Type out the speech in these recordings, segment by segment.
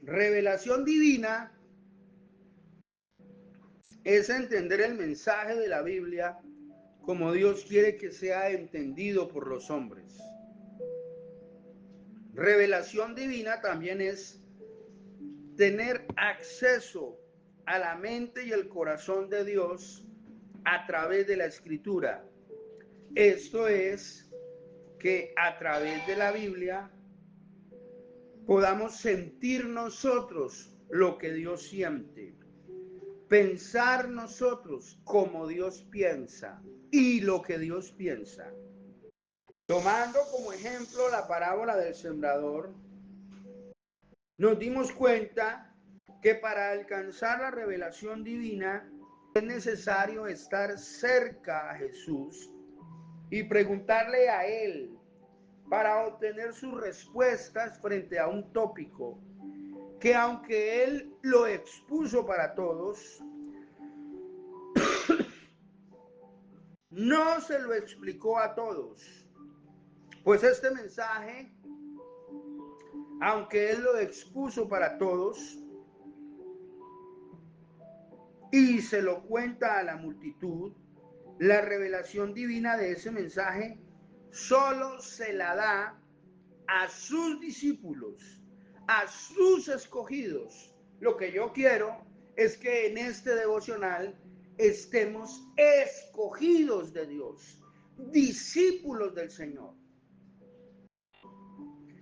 Revelación divina es entender el mensaje de la Biblia como Dios quiere que sea entendido por los hombres. Revelación divina también es tener acceso a la mente y el corazón de Dios a través de la Escritura. Esto es que a través de la Biblia podamos sentir nosotros lo que Dios siente, pensar nosotros como Dios piensa y lo que Dios piensa. Tomando como ejemplo la parábola del sembrador, nos dimos cuenta que para alcanzar la revelación divina es necesario estar cerca a Jesús y preguntarle a Él para obtener sus respuestas frente a un tópico que, aunque Él lo expuso para todos, no se lo explicó a todos. Pues este mensaje, aunque Él lo expuso para todos y se lo cuenta a la multitud, la revelación divina de ese mensaje solo se la da a sus discípulos, a sus escogidos. Lo que yo quiero es que en este devocional estemos escogidos de Dios, discípulos del Señor.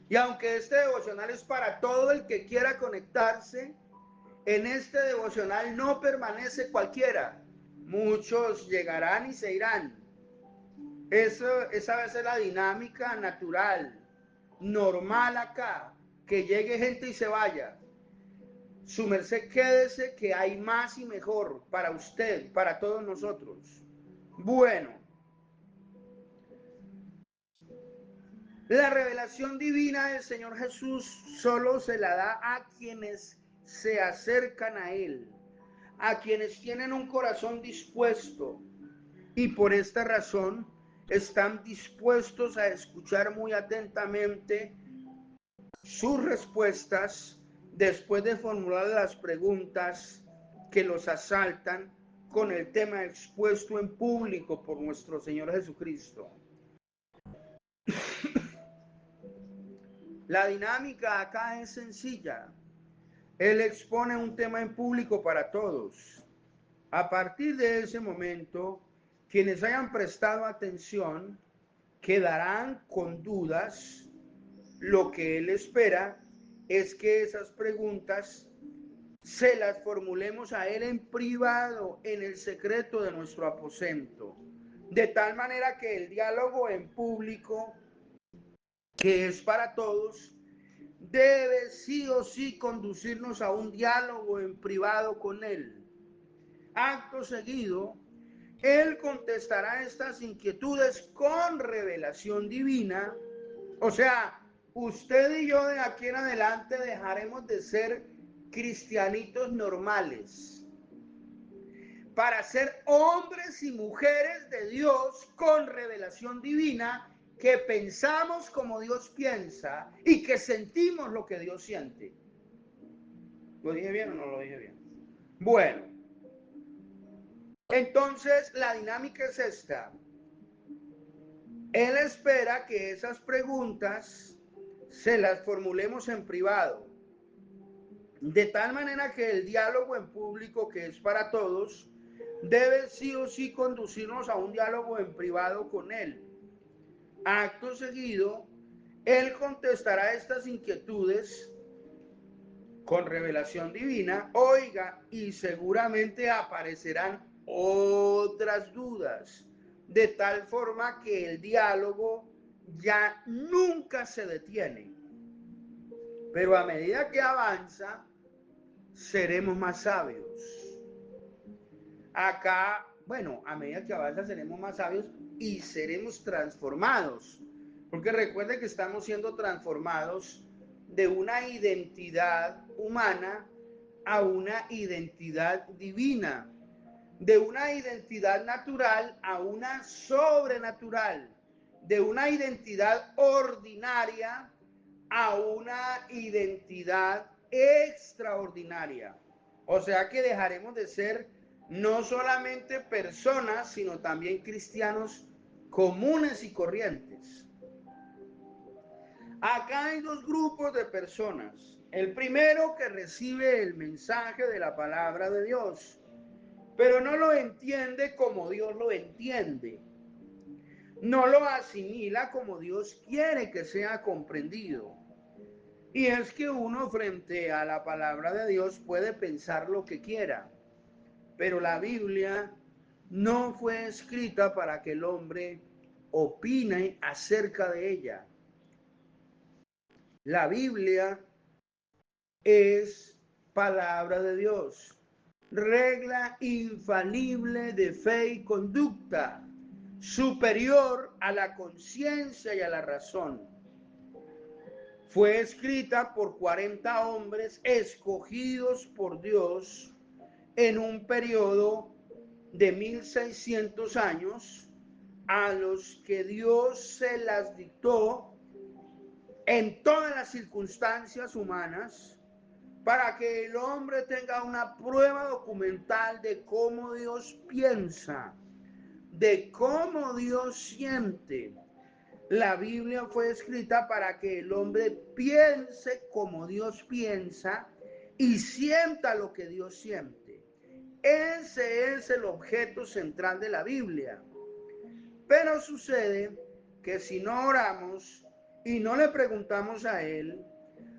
Y aunque este devocional es para todo el que quiera conectarse, en este devocional no permanece cualquiera. Muchos llegarán y se irán. Esa va a ser la dinámica natural, normal acá, que llegue gente y se vaya. Su merced, quédese, que hay más y mejor para usted, para todos nosotros. Bueno, la revelación divina del Señor Jesús solo se la da a quienes se acercan a Él, a quienes tienen un corazón dispuesto y por esta razón están dispuestos a escuchar muy atentamente sus respuestas después de formular las preguntas que los asaltan con el tema expuesto en público por nuestro Señor Jesucristo. La dinámica acá es sencilla. Él expone un tema en público para todos. A partir de ese momento, quienes hayan prestado atención quedarán con dudas. Lo que él espera es que esas preguntas se las formulemos a él en privado, en el secreto de nuestro aposento, de tal manera que el diálogo en público, que es para todos, debe sí o sí conducirnos a un diálogo en privado con él. Acto seguido, él contestará estas inquietudes con revelación divina. O sea, usted y yo de aquí en adelante dejaremos de ser cristianitos normales para ser hombres y mujeres de Dios con revelación divina, que pensamos como Dios piensa y que sentimos lo que Dios siente. ¿Lo dije bien o no lo dije bien? Bueno, entonces la dinámica es esta. Él espera que esas preguntas se las formulemos en privado, de tal manera que el diálogo en público, que es para todos, debe sí o sí conducirnos a un diálogo en privado con él. Acto seguido, él contestará estas inquietudes con revelación divina, oiga, y seguramente aparecerán otras dudas, de tal forma que el diálogo ya nunca se detiene. Pero a medida que avanza, seremos más sabios. Acá, bueno, a medida que avanza seremos más sabios y seremos transformados. Porque recuerde que estamos siendo transformados de una identidad humana a una identidad divina, de una identidad natural a una sobrenatural, de una identidad ordinaria a una identidad extraordinaria. O sea que dejaremos de ser no solamente personas, sino también cristianos comunes y corrientes. Acá hay dos grupos de personas. El primero que recibe el mensaje de la palabra de Dios, pero no lo entiende como Dios lo entiende. No lo asimila como Dios quiere que sea comprendido. Y es que uno frente a la palabra de Dios puede pensar lo que quiera, pero la Biblia no fue escrita para que el hombre opine acerca de ella. La Biblia es palabra de Dios, regla infalible de fe y conducta, superior a la conciencia y a la razón. Fue escrita por 40 hombres escogidos por Dios en un periodo de 1600 años, a los que Dios se las dictó en todas las circunstancias humanas, para que el hombre tenga una prueba documental de cómo Dios piensa, de cómo Dios siente. La Biblia fue escrita para que el hombre piense como Dios piensa y sienta lo que Dios siente. Ese es el objeto central de la Biblia. Pero sucede que si no oramos y no le preguntamos a Él,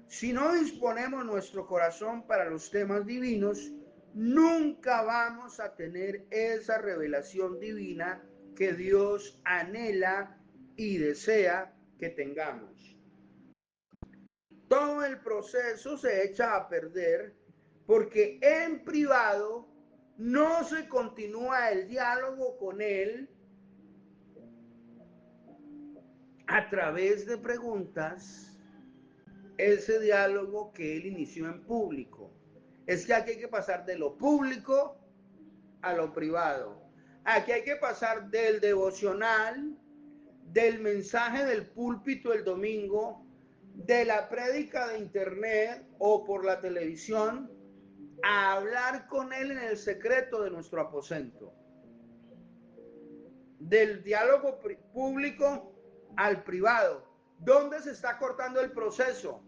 si no disponemos nuestro corazón para los temas divinos, nunca vamos a tener esa revelación divina que Dios anhela y desea que tengamos. Todo el proceso se echa a perder porque en privado no se continúa el diálogo con Él a través de preguntas, ese diálogo que Él inició en público. Es que aquí hay que pasar de lo público a lo privado. Aquí hay que pasar del devocional, del mensaje del púlpito el domingo, de la prédica de internet o por la televisión, a hablar con Él en el secreto de nuestro aposento. Del diálogo público al privado. ¿Dónde se está cortando el proceso?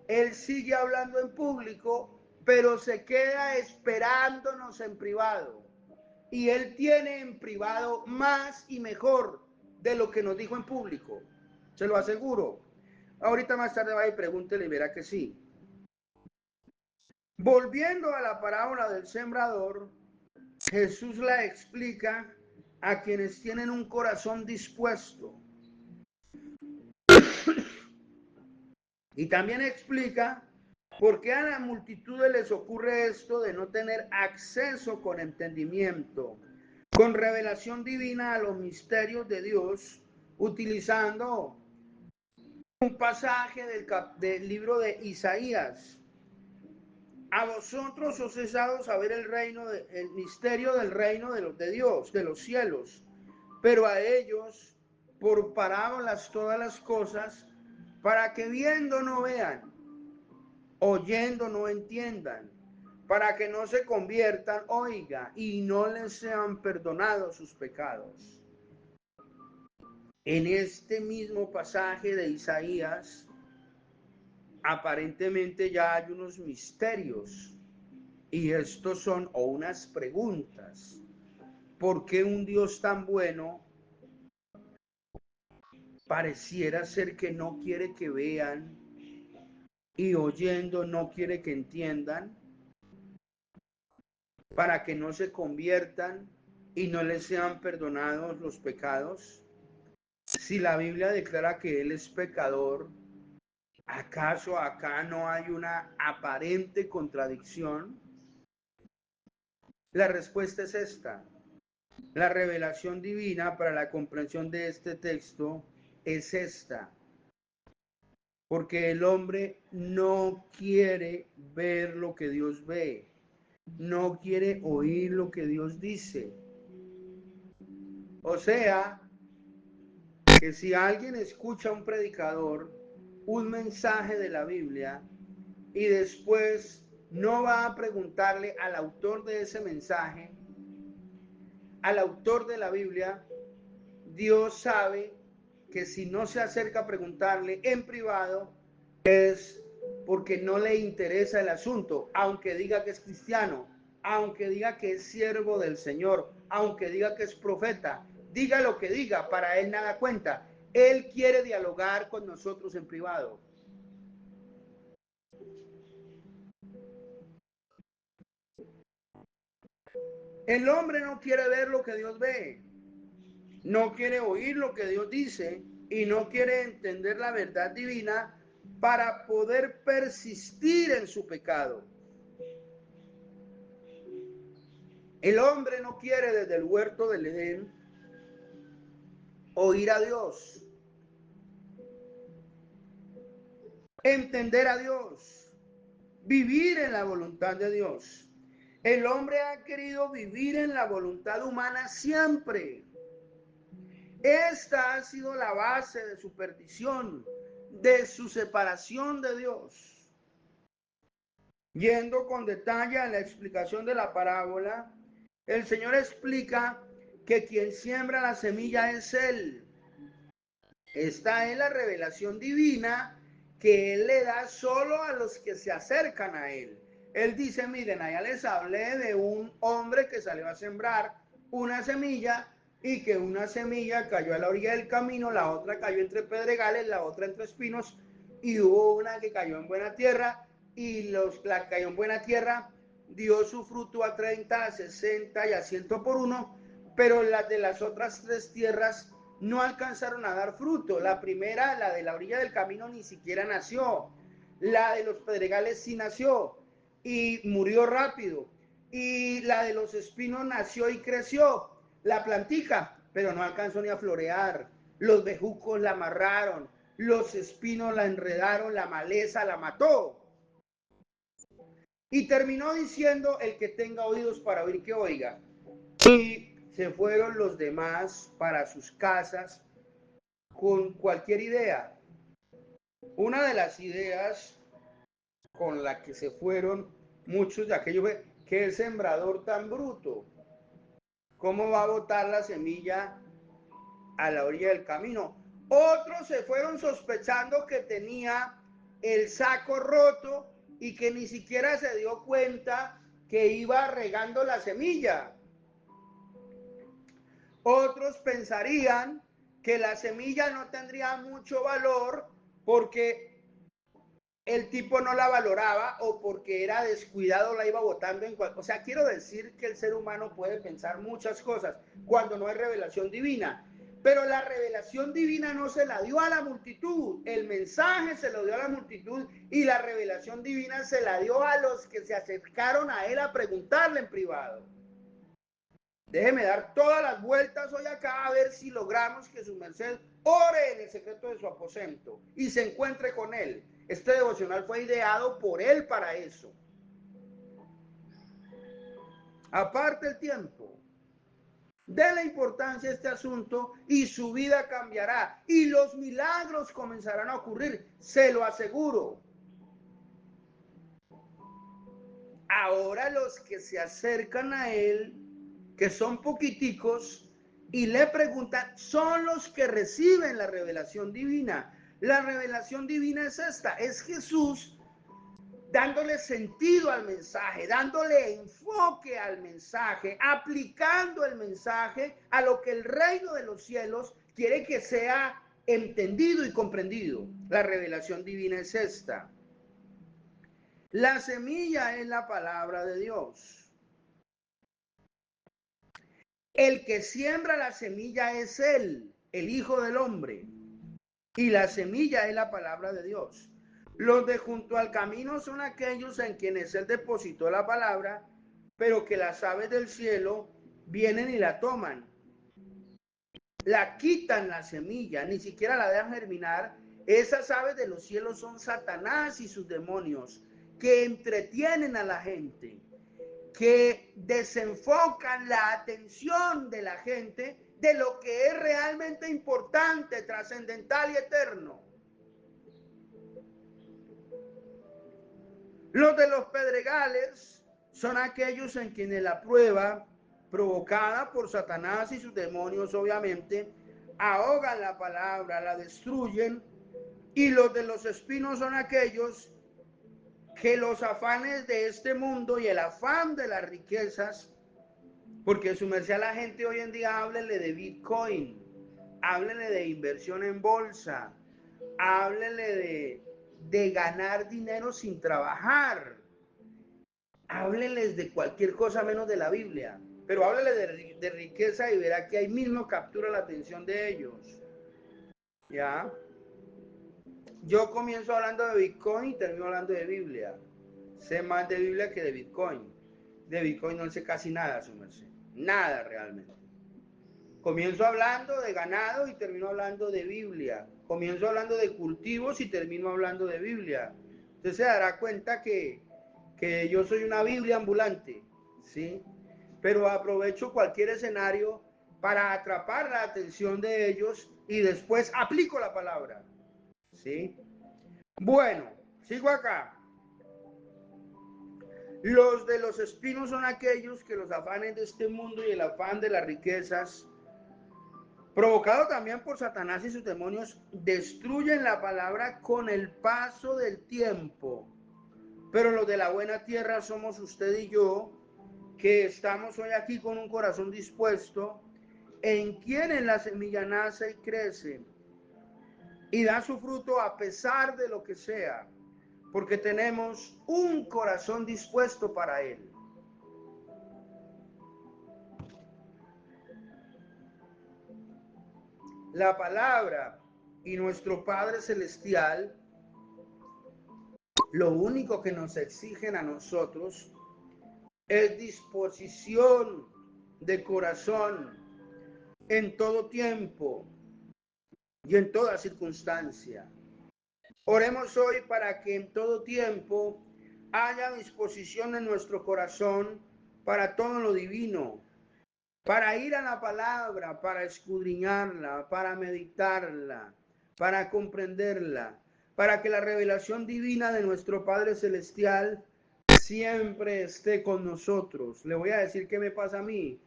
Él sigue hablando en público, pero se queda esperándonos en privado. Y Él tiene en privado más y mejor de lo que nos dijo en público. Se lo aseguro. Ahorita más tarde vaya y pregúntele y verá que sí. Volviendo a la parábola del sembrador, Jesús la explica a quienes tienen un corazón dispuesto. Y también explica por qué a la multitud les ocurre esto de no tener acceso con entendimiento, con revelación divina a los misterios de Dios, utilizando un pasaje del libro de Isaías. A vosotros os es dado saber el misterio del reino de Dios, de los cielos, pero a ellos por parábolas todas las cosas, para que viendo no vean, oyendo no entiendan, para que no se conviertan, oiga, y no les sean perdonados sus pecados. En este mismo pasaje de Isaías, aparentemente ya hay unos misterios, y estos son unas preguntas. ¿Por qué un Dios tan bueno pareciera ser que no quiere que vean y oyendo no quiere que entiendan? Para que no se conviertan y no les sean perdonados los pecados. Si la Biblia declara que Él es pecador, ¿acaso acá no hay una aparente contradicción? La respuesta es esta. La revelación divina para la comprensión de este texto es esta. Porque el hombre no quiere ver lo que Dios ve, no quiere oír lo que Dios dice. O sea, que si alguien escucha a un predicador un mensaje de la Biblia y después no va a preguntarle al autor de ese mensaje, al autor de la Biblia, Dios sabe que si no se acerca a preguntarle en privado es porque no le interesa el asunto, aunque diga que es cristiano, aunque diga que es siervo del Señor, aunque diga que es profeta, diga lo que diga, para él nada cuenta. Él quiere dialogar con nosotros en privado. El hombre no quiere ver lo que Dios ve, no quiere oír lo que Dios dice y no quiere entender la verdad divina para poder persistir en su pecado. El hombre no quiere desde el huerto del Edén oír a Dios, entender a Dios, vivir en la voluntad de Dios. El hombre ha querido vivir en la voluntad humana siempre. Esta ha sido la base de su perdición, de su separación de Dios. Yendo con detalle a la explicación de la parábola, el Señor explica que quien siembra la semilla es Él. Esta es la revelación divina que Él le da solo a los que se acercan a Él. Él dice, miren, allá les hablé de un hombre que salió a sembrar una semilla y que una semilla cayó a la orilla del camino, la otra cayó entre pedregales, la otra entre espinos, y hubo una que cayó en buena tierra, y la cayó en buena tierra dio su fruto a 30, a 60 y a 100 por uno, pero las de las otras tres tierras no alcanzaron a dar fruto. La primera, la de la orilla del camino, ni siquiera nació. La de los pedregales sí nació y murió rápido. Y la de los espinos nació y creció, la plantica, pero no alcanzó ni a florear. Los bejucos la amarraron, los espinos la enredaron, la maleza la mató. Y terminó diciendo, el que tenga oídos para oír, que oiga. Y se fueron los demás para sus casas con cualquier idea. Una de las ideas con la que se fueron muchos de aquellos fue, que el sembrador tan bruto, ¿cómo va a botar la semilla a la orilla del camino? Otros se fueron sospechando que tenía el saco roto y que ni siquiera se dio cuenta que iba regando la semilla. Otros pensarían que la semilla no tendría mucho valor porque el tipo no la valoraba o porque era descuidado la iba botando en cual. O sea, quiero decir que el ser humano puede pensar muchas cosas cuando no es revelación divina. Pero la revelación divina no se la dio a la multitud, el mensaje se lo dio a la multitud y la revelación divina se la dio a los que se acercaron a él a preguntarle en privado. Déjeme dar todas las vueltas hoy acá a ver si logramos que su merced ore en el secreto de su aposento y se encuentre con él. Este devocional fue ideado por él para eso. Aparte el tiempo, déle importancia a este asunto y su vida cambiará y los milagros comenzarán a ocurrir, se lo aseguro. Ahora los que se acercan a él, que son poquiticos, y le preguntan, son los que reciben la revelación divina. La revelación divina es esta, es Jesús dándole sentido al mensaje, dándole enfoque al mensaje, aplicando el mensaje a lo que el reino de los cielos quiere que sea entendido y comprendido. La revelación divina es esta. La semilla es la palabra de Dios. El que siembra la semilla es Él, el Hijo del Hombre. Y la semilla es la palabra de Dios. Los de junto al camino son aquellos en quienes Él depositó la palabra, pero que las aves del cielo vienen y la toman. La quitan la semilla, ni siquiera la dejan germinar. Esas aves de los cielos son Satanás y sus demonios, que entretienen a la gente, que desenfocan la atención de la gente de lo que es realmente importante, trascendental y eterno. Los de los pedregales son aquellos en quienes la prueba, provocada por Satanás y sus demonios, obviamente, ahogan la palabra, la destruyen. Y los de los espinos son aquellos que los afanes de este mundo y el afán de las riquezas, porque su merced a la gente hoy en día, háblele de Bitcoin, háblele de inversión en bolsa, háblele de ganar dinero sin trabajar, hábleles de cualquier cosa menos de la Biblia, pero háblele de riqueza y verá que ahí mismo captura la atención de ellos. ¿Ya? Yo comienzo hablando de Bitcoin y termino hablando de Biblia. Sé más de Biblia que de Bitcoin. De Bitcoin no sé casi nada, su merced. Nada realmente. Comienzo hablando de ganado y termino hablando de Biblia. Comienzo hablando de cultivos y termino hablando de Biblia. Usted se dará cuenta que yo soy una Biblia ambulante, ¿sí? Pero aprovecho cualquier escenario para atrapar la atención de ellos y después aplico la palabra, ¿sí? Bueno, sigo acá. Los de los espinos son aquellos que los afanes de este mundo y el afán de las riquezas, provocado también por Satanás y sus demonios, destruyen la palabra con el paso del tiempo. Pero los de la buena tierra somos usted y yo, que estamos hoy aquí con un corazón dispuesto, en quienes la semilla nace y crece y da su fruto a pesar de lo que sea, porque tenemos un corazón dispuesto para él. La palabra y nuestro Padre Celestial, lo único que nos exigen a nosotros es disposición de corazón en todo tiempo y en toda circunstancia. Oremos hoy para que en todo tiempo haya disposición en nuestro corazón para todo lo divino, para ir a la palabra, para escudriñarla, para meditarla, para comprenderla, para que la revelación divina de nuestro Padre Celestial siempre esté con nosotros. Le voy a decir qué me pasa a mí.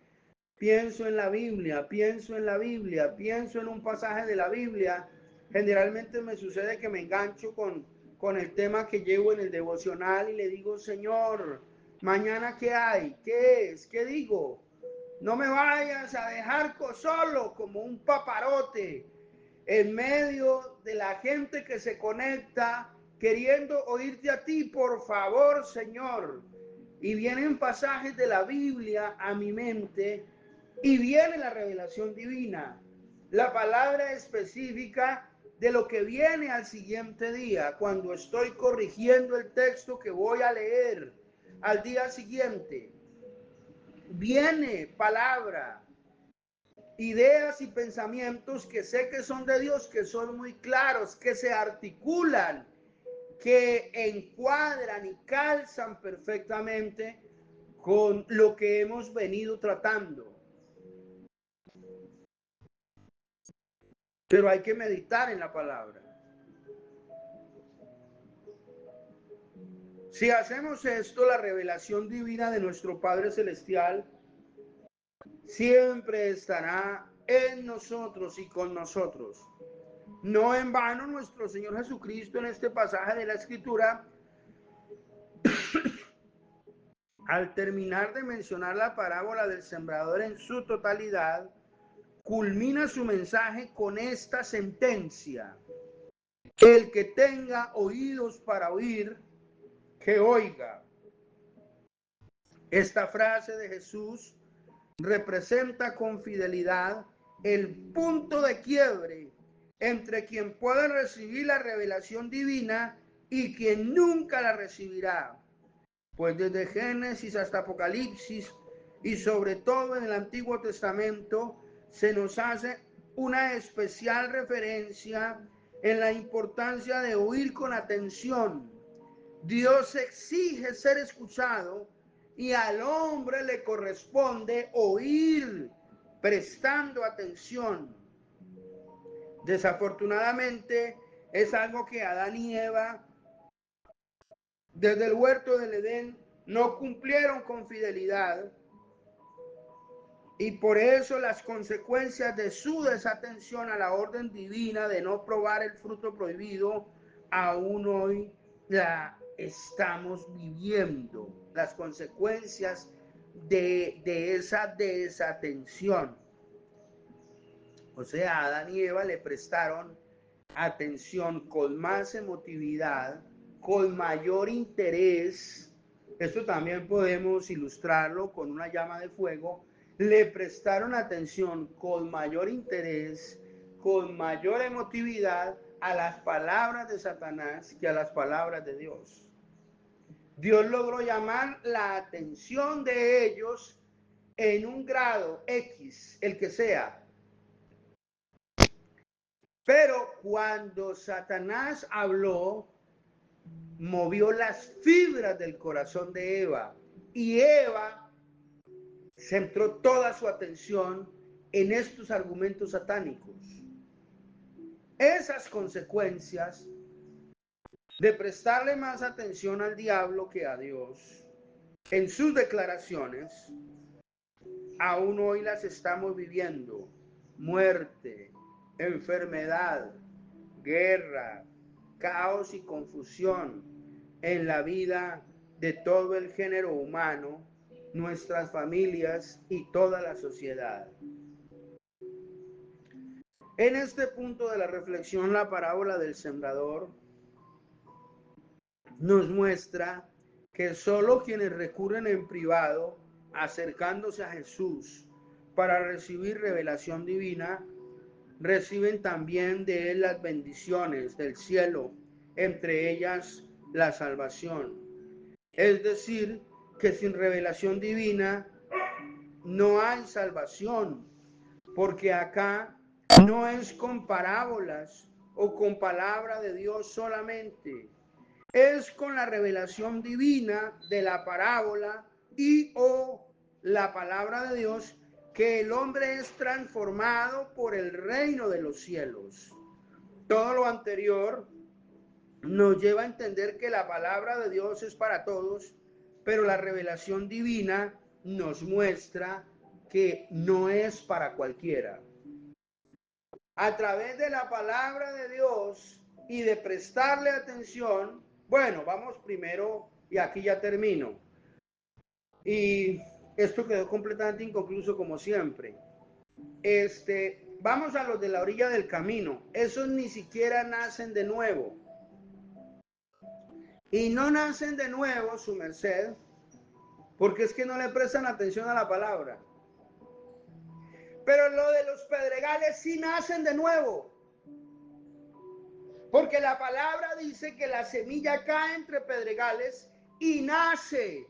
Pienso en la Biblia, pienso en la Biblia, pienso en un pasaje de la Biblia. Generalmente me sucede que me engancho con el tema que llevo en el devocional y le digo, Señor, mañana qué hay, qué es, qué digo. No me vayas a dejar solo como un paparote en medio de la gente que se conecta queriendo oírte a ti, por favor, Señor. Y vienen pasajes de la Biblia a mi mente y viene la revelación divina, la palabra específica de lo que viene al siguiente día, cuando estoy corrigiendo el texto que voy a leer al día siguiente. Viene palabra, ideas y pensamientos que sé que son de Dios, que son muy claros, que se articulan, que encuadran y calzan perfectamente con lo que hemos venido tratando. Pero hay que meditar en la palabra. Si hacemos esto, la revelación divina de nuestro Padre Celestial siempre estará en nosotros y con nosotros. No en vano nuestro Señor Jesucristo en este pasaje de la Escritura, al terminar de mencionar la parábola del sembrador en su totalidad, culmina su mensaje con esta sentencia: el que tenga oídos para oír, que oiga. Esta frase de Jesús representa con fidelidad el punto de quiebre entre quien puede recibir la revelación divina y quien nunca la recibirá. Pues desde Génesis hasta Apocalipsis y sobre todo en el Antiguo Testamento se nos hace una especial referencia en la importancia de oír con atención. Dios exige ser escuchado y al hombre le corresponde oír prestando atención. Desafortunadamente es algo que Adán y Eva desde el huerto del Edén no cumplieron con fidelidad, y por eso las consecuencias de su desatención a la orden divina de no probar el fruto prohibido, aún hoy la estamos viviendo. Las consecuencias de esa desatención. O sea, a Adán y Eva le prestaron atención con más emotividad, con mayor interés. Esto también podemos ilustrarlo con una llama de fuego. Le prestaron atención con mayor interés, con mayor emotividad a las palabras de Satanás que a las palabras de Dios. Dios logró llamar la atención de ellos en un grado X, el que sea. Pero cuando Satanás habló, movió las fibras del corazón de Eva, y Eva centró toda su atención en estos argumentos satánicos. Esas consecuencias de prestarle más atención al diablo que a Dios en sus declaraciones, aún hoy las estamos viviendo. Muerte, enfermedad, guerra, caos y confusión en la vida de todo el género humano, nuestras familias y toda la sociedad. En este punto de la reflexión, la parábola del sembrador nos muestra que solo quienes recurren en privado, acercándose a Jesús para recibir revelación divina, reciben también de él las bendiciones del cielo, entre ellas la salvación. Es decir, que sin revelación divina no hay salvación, porque acá no es con parábolas o con palabra de Dios solamente, es con la revelación divina de la parábola y o la palabra de Dios que el hombre es transformado por el reino de los cielos. Todo lo anterior nos lleva a entender que la palabra de Dios es para todos, pero la revelación divina nos muestra que no es para cualquiera. A través de la palabra de Dios y de prestarle atención, bueno, vamos primero, y aquí ya termino. Y esto quedó completamente inconcluso como siempre. Vamos a los de la orilla del camino. Esos ni siquiera nacen de nuevo. Y no nacen de nuevo, su merced, porque es que no le prestan atención a la palabra. Pero lo de los pedregales sí nacen de nuevo. Porque la palabra dice que la semilla cae entre pedregales y nace.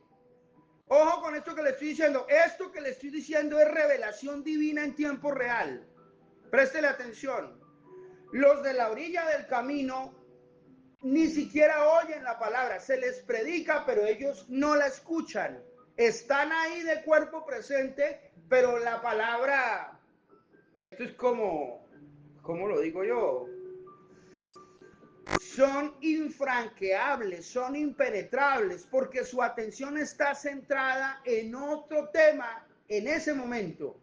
Ojo con esto que le estoy diciendo. Esto que le estoy diciendo es revelación divina en tiempo real. Préstele atención. Los de la orilla del camino ni siquiera oyen la palabra. Se les predica, pero ellos no la escuchan. Están ahí de cuerpo presente, pero la palabra, esto es como, ¿cómo lo digo yo? Son infranqueables, son impenetrables, porque su atención está centrada en otro tema en ese momento.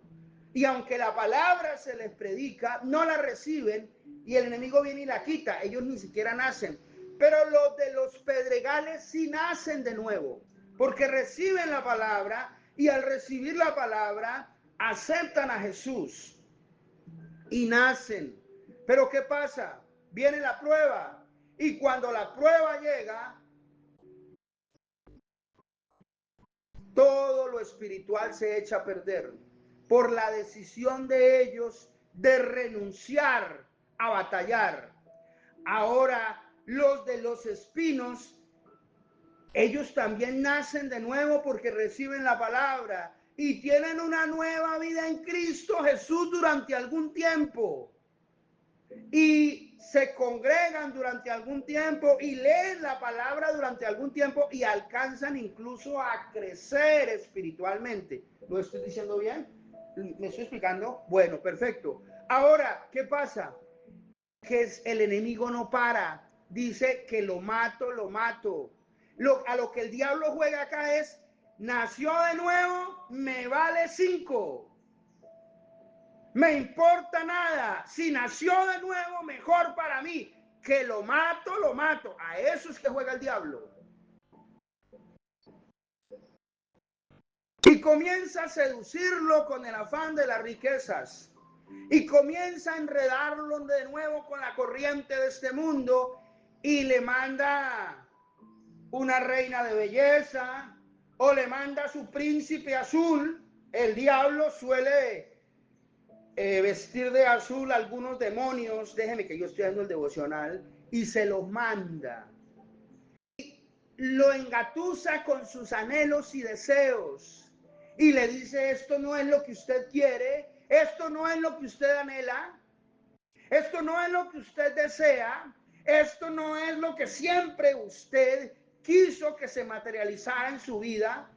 Y aunque la palabra se les predica, no la reciben y el enemigo viene y la quita. Ellos ni siquiera nacen. Pero los de los pedregales sí nacen de nuevo, porque reciben la palabra y al recibir la palabra aceptan a Jesús y nacen. Pero ¿qué pasa? Viene la prueba y cuando la prueba llega, todo lo espiritual se echa a perder por la decisión de ellos de renunciar a batallar. Ahora, los de los espinos, ellos también nacen de nuevo porque reciben la palabra y tienen una nueva vida en Cristo Jesús durante algún tiempo. Y se congregan durante algún tiempo y leen la palabra durante algún tiempo y alcanzan incluso a crecer espiritualmente. ¿Lo estoy diciendo bien? ¿Me estoy explicando? Bueno, perfecto. Ahora, ¿qué pasa? Que el enemigo no para. Dice que lo mato, lo mato. A lo que el diablo juega acá es, nació de nuevo, me vale 5. Me importa nada. Si nació de nuevo, mejor para mí. Que lo mato, lo mato. A eso es que juega el diablo. Y comienza a seducirlo con el afán de las riquezas. Y comienza a enredarlo de nuevo con la corriente de este mundo. Y le manda una reina de belleza. O le manda a su príncipe azul. El diablo suele vestir de azul algunos demonios, déjeme que yo estoy dando el devocional, y se los manda. Y lo engatusa con sus anhelos y deseos. Y le dice, esto no es lo que usted quiere, esto no es lo que usted anhela, esto no es lo que usted desea, esto no es lo que siempre usted quiso que se materializara en su vida.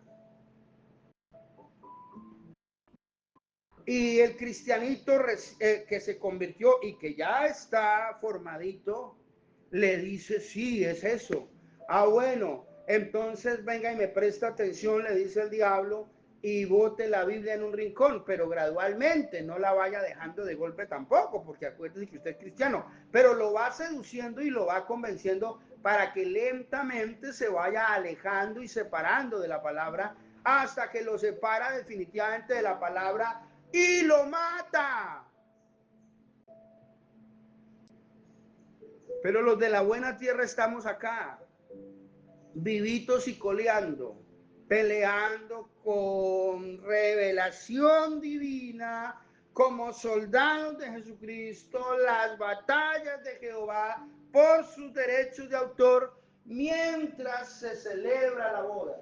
Y el cristianito que se convirtió y que ya está formadito, le dice, sí, es eso. Ah, bueno, entonces venga y me presta atención, le dice el diablo, y bote la Biblia en un rincón, pero gradualmente, no la vaya dejando de golpe tampoco, porque acuérdese que usted es cristiano, pero lo va seduciendo y lo va convenciendo para que lentamente se vaya alejando y separando de la palabra, hasta que lo separa definitivamente de la palabra y lo mata. Pero los de la buena tierra estamos acá, vivitos y coleando, peleando con revelación divina, como soldados de Jesucristo, las batallas de Jehová por sus derechos de autor, mientras se celebra la boda.